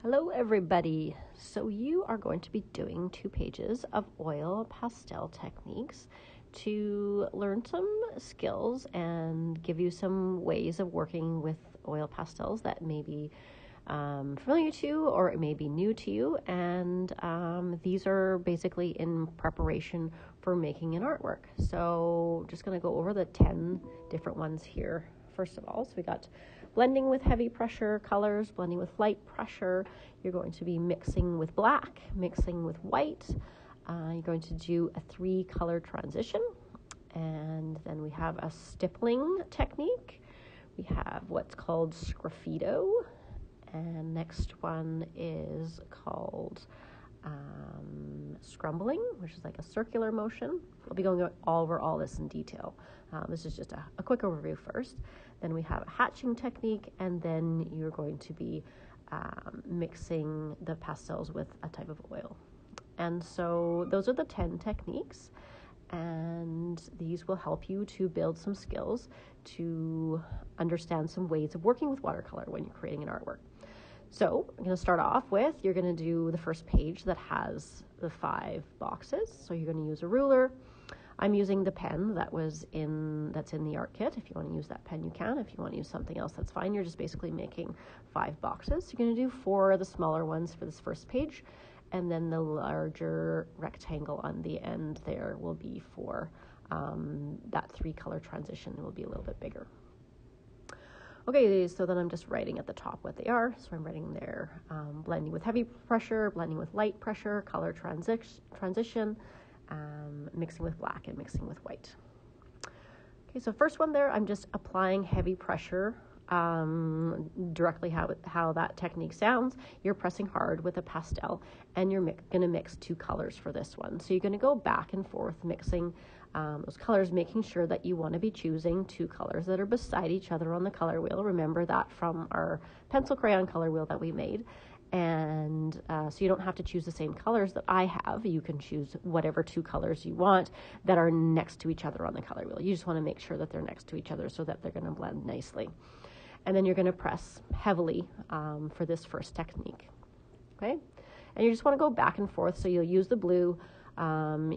Hello everybody. So you are going to be doing 2 pages of oil pastel techniques to learn some skills and give you some ways of working with oil pastels that may be familiar to you or it may be new to you. And these are basically in preparation for making an artwork. So just going to go over the 10 different ones here. First of all, so we got blending with heavy pressure colors, blending with light pressure. You're going to be mixing with black, mixing with white. You're going to do a 3-color transition. And then we have a stippling technique. We have what's called sgraffito. And next one is called scrumbling, which is like a circular motion. We'll be going over all this in detail. This is just a quick overview first. Then we have a hatching technique, and then you're going to be mixing the pastels with a type of oil. And so those are the 10 techniques, and these will help you to build some skills to understand some ways of working with watercolor when you're creating an artwork. So I'm going to start off with, you're going to do the first page that has the 5 boxes. So you're going to use a ruler. I'm using the pen that's in the art kit. If you want to use that pen, you can. If you want to use something else, that's fine. You're just basically making 5 boxes. You're going to do 4 of the smaller ones for this first page, and then the larger rectangle on the end there will be for that 3-color transition. It will be a little bit bigger. Okay, so then I'm just writing at the top what they are. So I'm writing there, blending with heavy pressure, blending with light pressure, color transition, mixing with black and mixing with white. Okay, so first one there, I'm just applying heavy pressure, directly how that technique sounds. You're pressing hard with a pastel, and you're going to mix 2 colors for this one. So you're going to go back and forth mixing those colors, making sure that you want to be choosing 2 colors that are beside each other on the color wheel. Remember that from our pencil crayon color wheel that we made. And so you don't have to choose the same colors that I have. You can choose whatever 2 colors you want that are next to each other on the color wheel. You just want to make sure that they're next to each other so that they're going to blend nicely. And then you're going to press heavily for this first technique. Okay? And you just want to go back and forth. So you'll use the blue,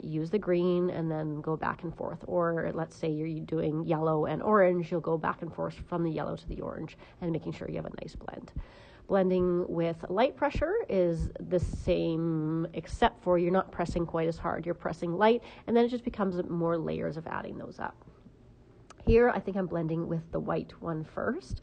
use the green, and then go back and forth. Or let's say you're doing yellow and orange, you'll go back and forth from the yellow to the orange and making sure you have a nice blend. Blending with light pressure is the same, except for you're not pressing quite as hard. You're pressing light, and then it just becomes more layers of adding those up. Here, I think I'm blending with the white one first.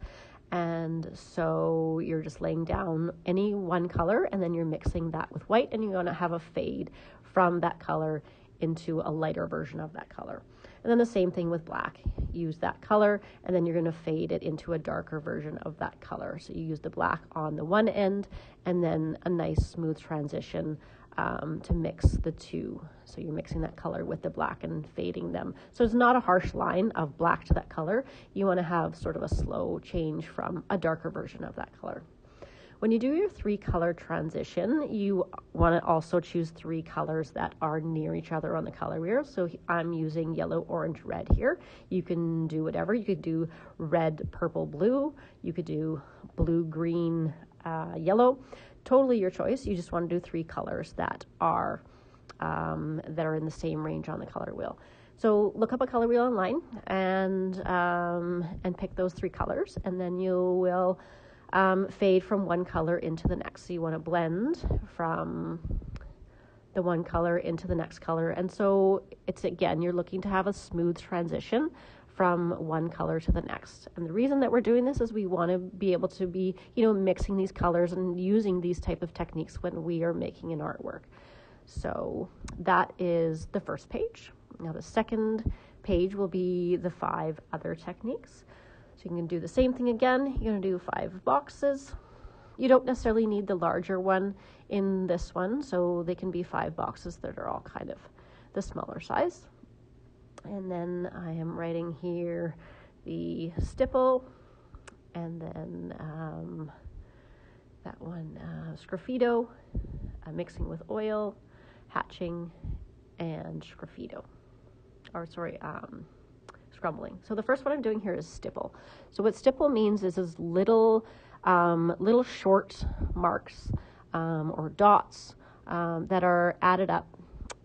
And so you're just laying down any one color, and then you're mixing that with white, and you're going to have a fade from that color into a lighter version of that color. And then the same thing with black. Use that color, and then you're going to fade it into a darker version of that color. So you use the black on the one end, and then a nice smooth transition to mix the 2. So you're mixing that color with the black and fading them. So it's not a harsh line of black to that color. You want to have sort of a slow change from a darker version of that color. When you do your 3-color transition, you want to also choose 3 colors that are near each other on the color wheel. So I'm using yellow, orange, red here. You can do whatever. You could do red, purple, blue. You could do blue, green, yellow. Totally your choice. You just want to do 3 colors that are in the same range on the color wheel. So look up a color wheel online and pick those 3 colors, and then you will fade from one color into the next. So you want to blend from the one color into the next color. And so it's, again, you're looking to have a smooth transition from one color to the next. And the reason that we're doing this is we want to be able to be, mixing these colors and using these type of techniques when we are making an artwork. So that is the first page. Now the second page will be the 5 other techniques. So you can do the same thing again. You're going to do 5 boxes. You don't necessarily need the larger one in this one, so they can be 5 boxes that are all kind of the smaller size. And then I am writing here the stipple, and then that one, sgraffito, mixing with oil, hatching, and scrumbling. So the first one I'm doing here is stipple. So what stipple means is little little short marks or dots that are added up.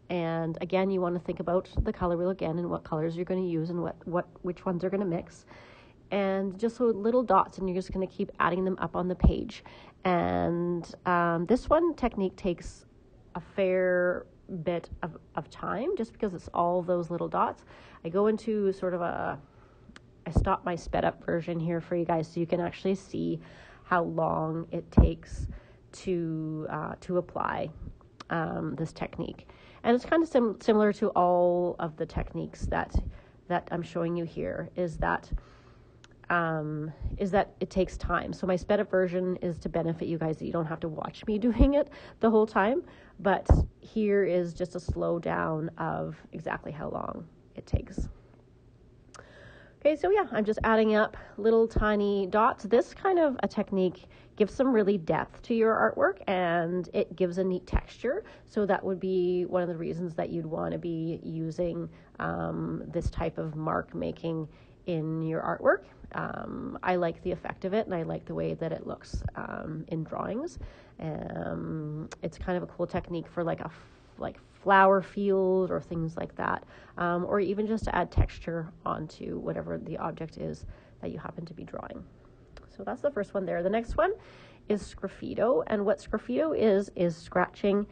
And again, you want to think about the color wheel again and what colors you're going to use and which ones are going to mix. And just so little dots, and you're just going to keep adding them up on the page. And this one technique takes a fair bit of time just because it's all those little dots. I go into sort of I stop my sped up version here for you guys so you can actually see how long it takes to apply this technique. And it's kind of similar to all of the techniques that I'm showing you here, is that it takes time. So my sped up version is to benefit you guys that you don't have to watch me doing it the whole time. But here is just a slow down of exactly how long it takes. Okay, so yeah, I'm just adding up little tiny dots. This kind of a technique gives some really depth to your artwork, and it gives a neat texture. So that would be one of the reasons that you'd want to be using this type of mark making in your artwork. I like the effect of it, and I like the way that it looks in drawings. It's kind of a cool technique for like flower field or things like that, or even just to add texture onto whatever the object is that you happen to be drawing. So that's the first one there. The next one is sgraffito, and what sgraffito is scratching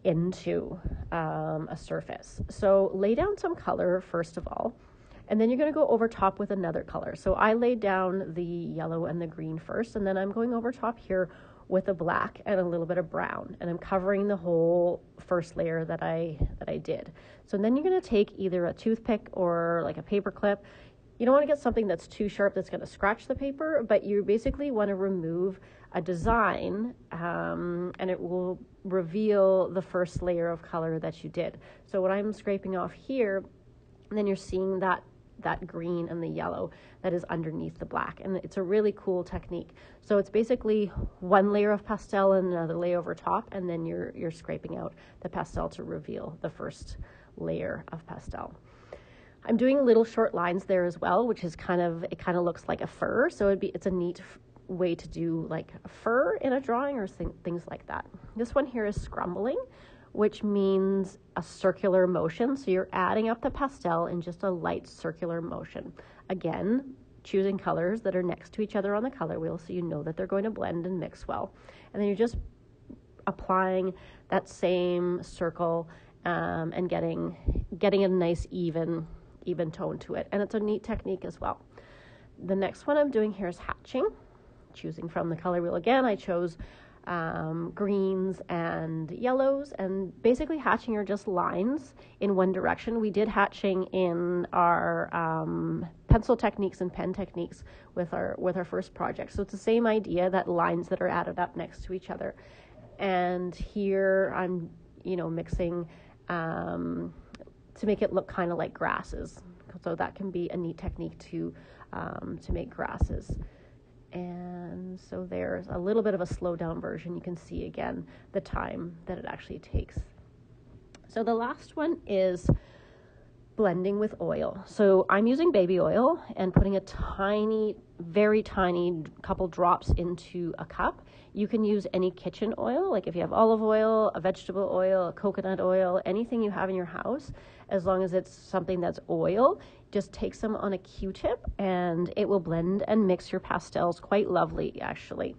into a surface. So lay down some color first of all, and then you're going to go over top with another color. So I laid down the yellow and the green first, and then I'm going over top here with a black and a little bit of brown, and I'm covering the whole first layer that I did. So then you're going to take either a toothpick or like a paper clip. You don't want to get something that's too sharp that's going to scratch the paper, but you basically want to remove a design, and it will reveal the first layer of color that you did. So what I'm scraping off here, and then you're seeing that green and the yellow that is underneath the black, and it's a really cool technique. So it's basically one layer of pastel and another layer over top, and then you're scraping out the pastel to reveal the first layer of pastel. I'm doing little short lines there as well, which is kind of looks like a fur, so it's a neat way to do like a fur in a drawing or things like that. This one here is scrumbling, which means a circular motion. So you're adding up the pastel in just a light circular motion. Again, choosing colors that are next to each other on the color wheel so you know that they're going to blend and mix well. And then you're just applying that same circle and getting a nice even tone to it. And it's a neat technique as well. The next one I'm doing here is hatching. Choosing from the color wheel again, I chose greens and yellows, and basically hatching are just lines in one direction. We did hatching in our pencil techniques and pen techniques with our first project. So it's the same idea, that lines that are added up next to each other. And here I'm mixing to make it look kind of like grasses. So that can be a neat technique to make grasses. And so there's a little bit of a slow down version. You can see again the time that it actually takes. So the last one is blending with oil. So I'm using baby oil and putting a tiny, very tiny couple drops into a cup. You can use any kitchen oil, like if you have olive oil, a vegetable oil, a coconut oil, anything you have in your house, as long as it's something that's oil. Just take some on a Q-tip and it will blend and mix your pastels quite lovely, actually.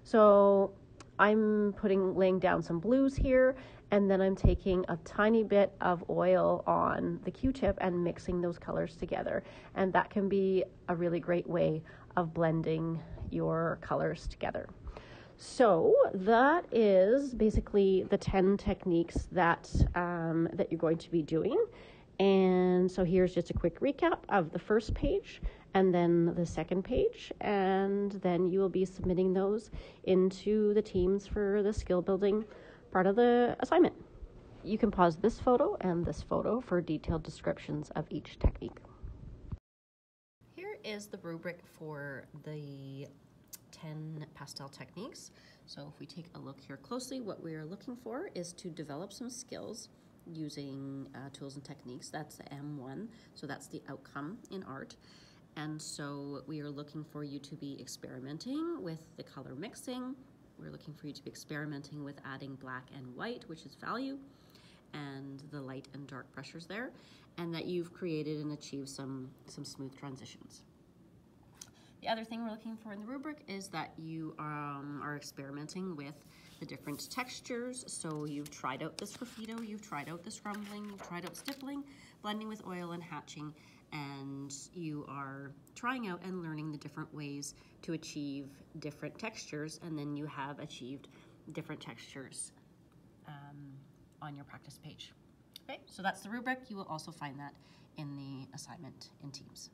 So I'm laying down some blues here, and then I'm taking a tiny bit of oil on the Q-tip and mixing those colors together. And that can be a really great way of blending your colors together. So that is basically the 10 techniques that you're going to be doing. And so here's just a quick recap of the first page and then the second page, and then you will be submitting those into the teams for the skill building part of the assignment. You can pause this photo and this photo for detailed descriptions of each technique. Here is the rubric for the 10 pastel techniques. So if we take a look here closely, what we are looking for is to develop some skills using tools and techniques. That's the M1, so that's the outcome in art. And so we are looking for you to be experimenting with the color mixing. We're looking for you to be experimenting with adding black and white, which is value, and the light and dark pressures there, and that you've created and achieved some smooth transitions. The other thing we're looking for in the rubric is that you are experimenting with the different textures. So you've tried out the sgraffito, you've tried out the scrumbling, you've tried out stippling, blending with oil and hatching, and you are trying out and learning the different ways to achieve different textures, and then you have achieved different textures on your practice page. Okay, so that's the rubric. You will also find that in the assignment in Teams.